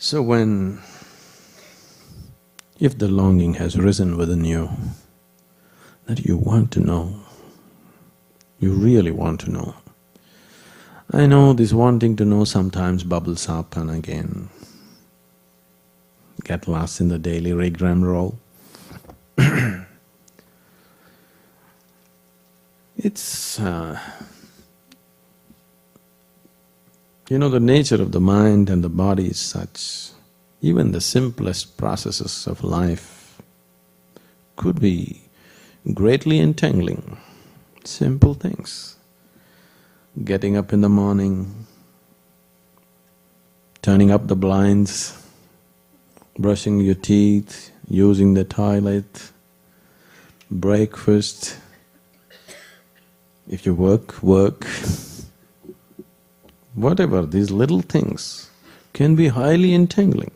So if the longing has risen within you, that you want to know, you really want to know. I know this wanting to know sometimes bubbles up and again get lost in the daily rigmarole. It's… the nature of the mind and the body is such, even the simplest processes of life could be greatly entangling. Simple things. Getting up in the morning, turning up the blinds, brushing your teeth, using the toilet, breakfast. If you work. Whatever, these little things can be highly entangling.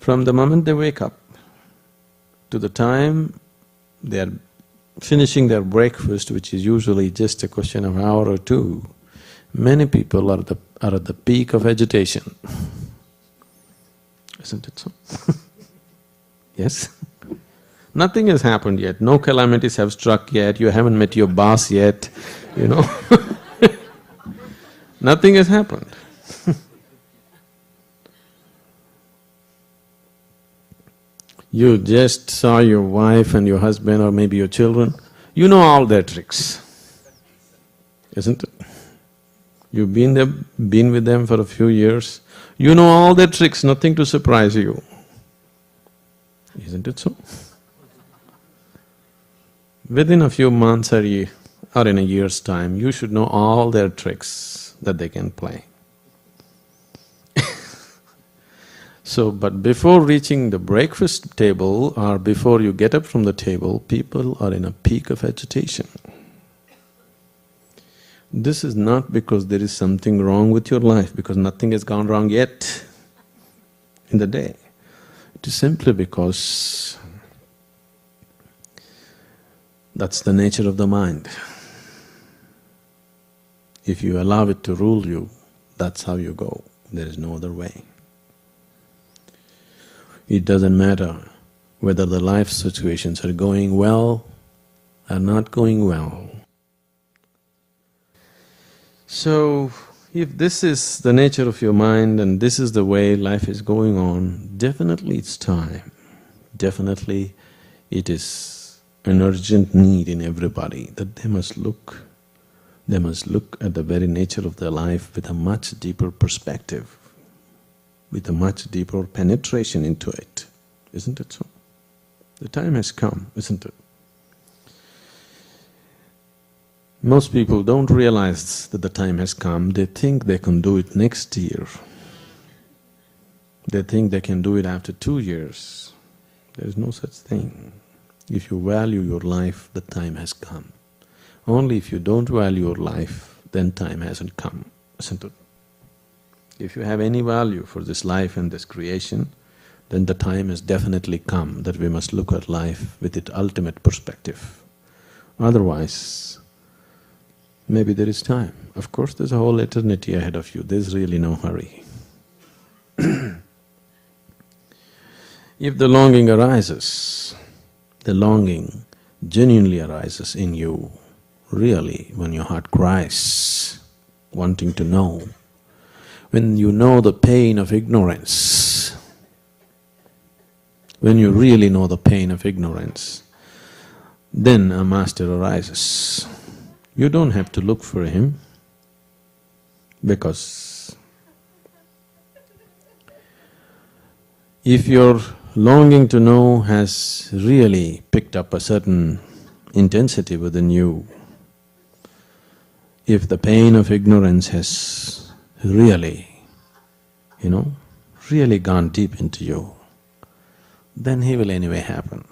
From the moment they wake up to the time they are finishing their breakfast, which is usually just a question of an hour or two, many people are at the peak of agitation. Isn't it so? Yes? Nothing has happened yet, no calamities have struck yet, you haven't met your boss yet, Nothing has happened. You just saw your wife and your husband or maybe your children, you know all their tricks, isn't it? You've been with them for a few years, you know all their tricks, nothing to surprise you. Isn't it so? Within a few months or in a year's time, you should know all their tricks that they can play. But before reaching the breakfast table or before you get up from the table, people are in a peak of agitation. This is not because there is something wrong with your life, because nothing has gone wrong yet in the day. It is simply because that's the nature of the mind. If you allow it to rule you, that's how you go, there is no other way. It doesn't matter whether the life situations are going well or not going well. So, if this is the nature of your mind and this is the way life is going on, definitely it's time. Definitely it is an urgent need in everybody that they must look at the very nature of their life with a much deeper perspective, with a much deeper penetration into it, isn't it so? The time has come, isn't it? Most people don't realize that the time has come, they think they can do it next year. They think they can do it after 2 years. There is no such thing. If you value your life, the time has come. Only if you don't value your life, then time hasn't come, isn't it? If you have any value for this life and this creation, then the time has definitely come that we must look at life with its ultimate perspective. Otherwise, maybe there is time. Of course, there's a whole eternity ahead of you, there's really no hurry. If the longing arises, the longing genuinely arises in you, really, when your heart cries, wanting to know, when you know the pain of ignorance, when you really know the pain of ignorance, then a master arises. You don't have to look for him, because if your longing to know has really picked up a certain intensity within you, if the pain of ignorance has really, really gone deep into you, then he will anyway happen.